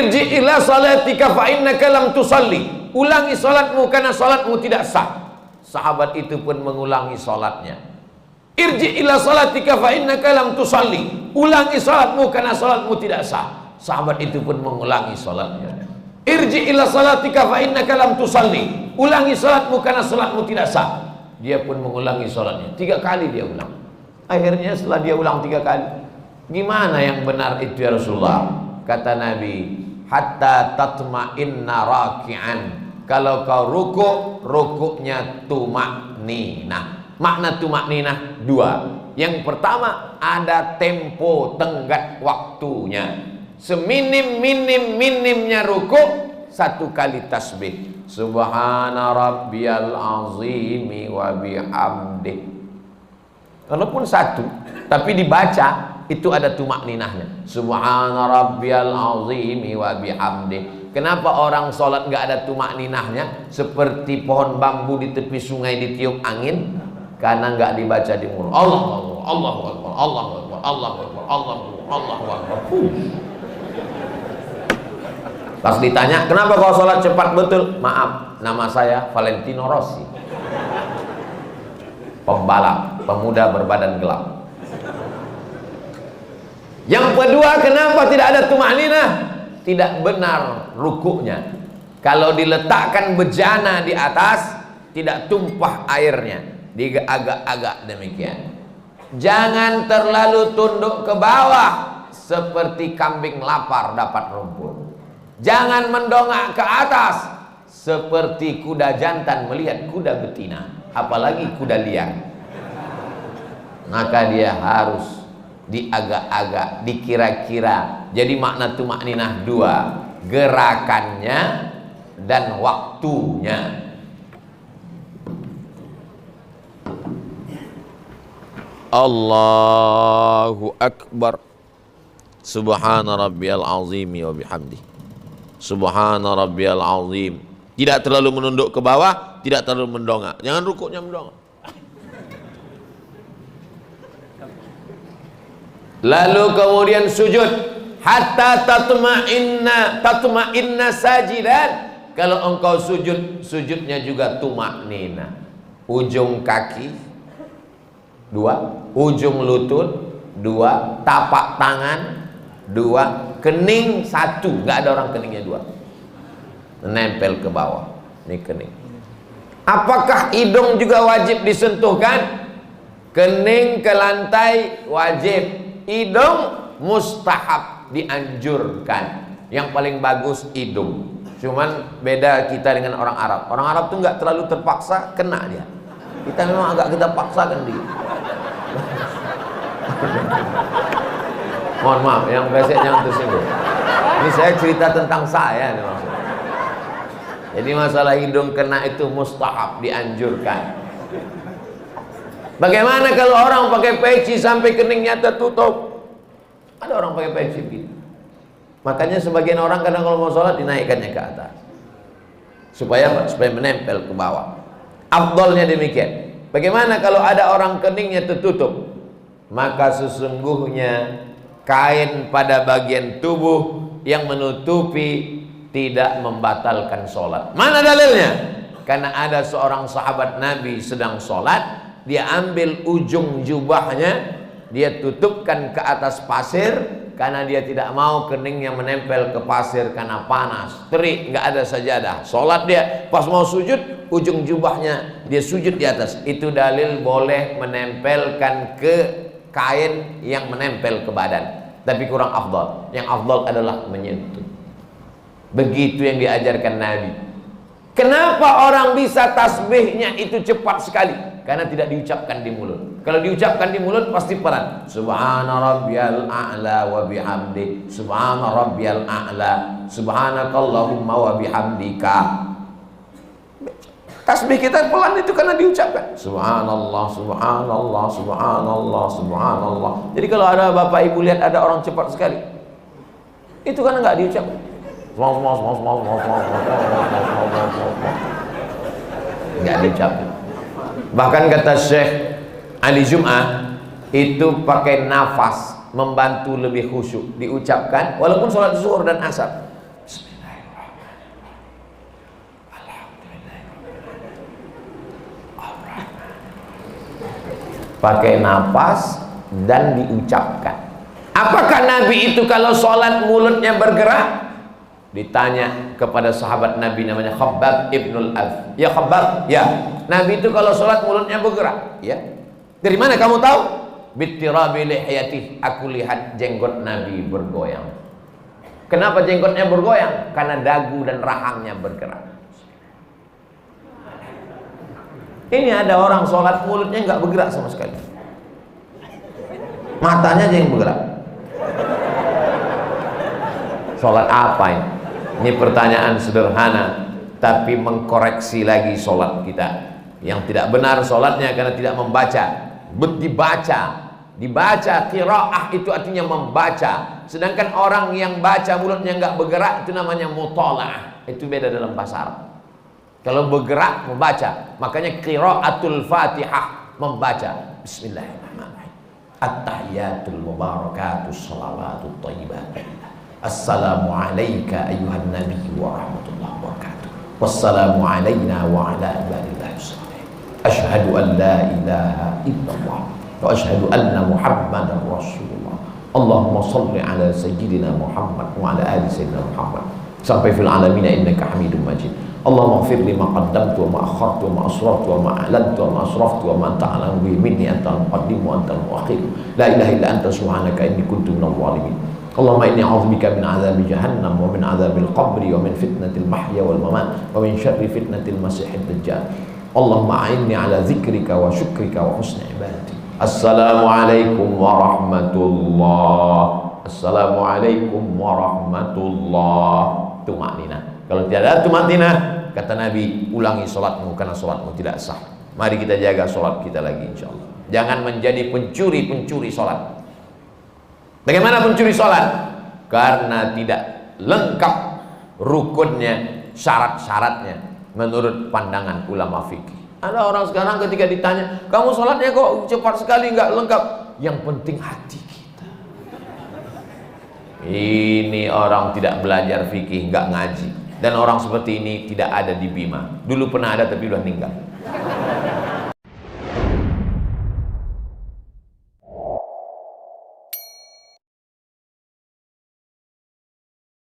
Irji ila salatika fa innaka lam tusalli. Ulangi salatmu karena salatmu tidak sah. Sahabat itu pun mengulangi salatnya. Irji ila salatika fa innaka lam tusalli. Ulangi salatmu karena salatmu tidak sah. Sahabat itu pun mengulangi salatnya. Irji ila salatika fa innaka lam tusalli. Ulangi salatmu karena salatmu tidak sah. Dia pun mengulangi salatnya. 3 kali dia ulang. Akhirnya setelah dia ulang 3 kali, gimana yang benar itu ya Rasulullah? Kata Nabi, hatta tatma'inna raki'an. Kalau kau rukuknya tumakninah. Makna tumakninah 2. Yang pertama, ada tempo tenggat waktunya. Seminim-minimnya rukuk 1 kali tasbih. Subhana rabbiyal azimi wa bihamdih. Walaupun 1, tapi dibaca itu ada tumakninahnya. Subhana rabbiyal azimi wa bihamdih. Kenapa orang sholat nggak ada tumakninahnya? Seperti pohon bambu di tepi sungai ditiup angin, karena nggak dibaca di mulut. Allahu Akbar, Allahu Akbar, Allahu Akbar, Allahu Akbar, Allahu Akbar. Pas ditanya, kenapa kau sholat cepat betul? Maaf, nama saya Valentino Rossi, pembalap, pemuda berbadan gelap. Yang kedua, kenapa tidak ada tumakninah? Tidak benar rukuknya. Kalau diletakkan bejana di atas, tidak tumpah airnya, diagak-agak demikian. Jangan terlalu tunduk ke bawah seperti kambing lapar dapat rumput. Jangan mendongak ke atas seperti kuda jantan melihat kuda betina, apalagi kuda liar. Maka dia harus diagak-agak, dikira-kira. Jadi makna tumakninah 2, gerakannya dan waktunya. Allahu Akbar. Subhana rabbiyal azimi wa bihamdih. Subhana rabbiyal azim. Tidak terlalu menunduk ke bawah, tidak terlalu mendongak. Jangan rukuknya mendongak. Lalu kemudian sujud hatta tatma'inna sajidan. Kalau engkau sujud, sujudnya juga tumaknina. Ujung kaki 2, ujung lutut 2, tapak tangan 2, kening 1. Nggak ada orang keningnya 2. Menempel ke bawah. Ini kening. Apakah hidung juga wajib disentuhkan? Kening ke lantai wajib. Hidung mustahab, dianjurkan. Yang paling bagus hidung. Cuman beda kita dengan orang Arab. Orang Arab tuh nggak terlalu terpaksa, kena dia. Kita memang agak kita paksakan dia. Mohon maaf, yang besek jangan tersinggung. Ini saya cerita tentang saya nih maksudnya. Jadi masalah hidung kena itu mustahab, dianjurkan. Bagaimana kalau orang pakai peci sampai keningnya tertutup? Ada orang pakai peci gitu. Makanya sebagian orang kadang kalau mau sholat dinaikkannya ke atas. Supaya menempel ke bawah. Afdolnya demikian. Bagaimana kalau ada orang keningnya tertutup? Maka sesungguhnya kain pada bagian tubuh yang menutupi tidak membatalkan sholat. Mana dalilnya? Karena ada seorang sahabat Nabi sedang sholat, dia ambil ujung jubahnya, dia tutupkan ke atas pasir karena dia tidak mau keningnya menempel ke pasir karena panas, terik, nggak ada sajadah. Sholat dia, pas mau sujud, ujung jubahnya dia sujud di atas. Itu dalil boleh menempelkan ke kain yang menempel ke badan. Tapi kurang afdal. Yang afdal adalah menyentuh. Begitu yang diajarkan Nabi. Kenapa orang bisa tasbihnya itu cepat sekali? Karena tidak diucapkan di mulut. Kalau diucapkan di mulut pasti pelan. Subhana rabbiyal a'la wa bihamdi. Subhana rabbiyal a'la. Subhanakallahumma wa bihamdika. Tasbih kita pelan itu karena diucapkan. Subhanallah, subhanallah, subhanallah, subhanallah. Jadi kalau ada bapak ibu lihat ada orang cepat sekali, itu karena nggak diucapkan. Nggak diucapkan. Bahkan kata Syekh Ali Jum'ah, itu pakai nafas membantu lebih khusyuk. Diucapkan walaupun sholat zuhur dan asar. pakai napas dan diucapkan. Apakah Nabi itu kalau sholat mulutnya bergerak? Ditanya kepada sahabat Nabi namanya Khabbab ibnul Arth. Ya Khabbab, ya. Nabi itu kalau sholat mulutnya bergerak. Ya. Dari mana kamu tahu? Bittirabi lihiyatih. Aku lihat jenggot Nabi bergoyang. Kenapa jenggotnya bergoyang? Karena dagu dan rahangnya bergerak. Ini ada orang sholat mulutnya nggak bergerak sama sekali. Matanya aja yang bergerak. Sholat apa ini? Ini pertanyaan sederhana, tapi mengkoreksi lagi sholat kita. Yang tidak benar sholatnya karena tidak membaca. Dibaca, qiraah itu artinya membaca. Sedangkan orang yang baca mulutnya nggak bergerak itu namanya mutalaah. Itu beda dalam bahasa Arab. Kalau bergerak membaca, makanya qiraatul Fatihah membaca. Bismillahirrahmanirrahim. At-tahiyatul mubarakatus shalawatut thayyibat. Assalamu alayka ayyuhan nabi wa rahmatullahi wa barakatuh. Wassalamu alayna wa ala ibadillahi sholihin. Asyhadu an la ilaha illallah wa asyhadu anna Muhammadar Rasulullah. Allahumma salli ala sayyidina Muhammad wa ala ali sayyidina Muhammad. Sampai fil alamin innaka Hamidum Majid. Allahumma ighfir li ma qaddamtu wa ma akhartu wa ma asrartu wa ma a'lantu wa ma asraftu wa ma anta a'lamu bihi minni antal muqaddim wa antal muakhir. La ilaha illa anta subhanaka inni kuntu minadh dhalimin. Allahumma inni a'udzubika min 'adzabi jahannam wa min 'adzabil qabri wa min fitnatil mahya wal mamat wa min syarri fitnatil masiihid dajjal. Allahumma a'inni 'ala dzikrika wa syukrika wa husni ibadati. Assalamualaikum warahmatullahi. Assalamualaikum warahmatullahi. Tumanina. Kalau tidak ada tumanina, kata Nabi, ulangi sholatmu karena sholatmu tidak sah. Mari kita jaga sholat kita lagi insyaallah. Jangan menjadi pencuri sholat. Bagaimana pencuri sholat? Karena tidak lengkap rukunnya, syarat-syaratnya menurut pandangan ulama fikih. Ada orang sekarang ketika ditanya, kamu sholatnya kok cepat sekali, nggak lengkap. Yang penting hati kita. Ini orang tidak belajar fikih, nggak ngaji. Dan orang seperti ini tidak ada di Bima. Dulu pernah ada tapi udah meninggal.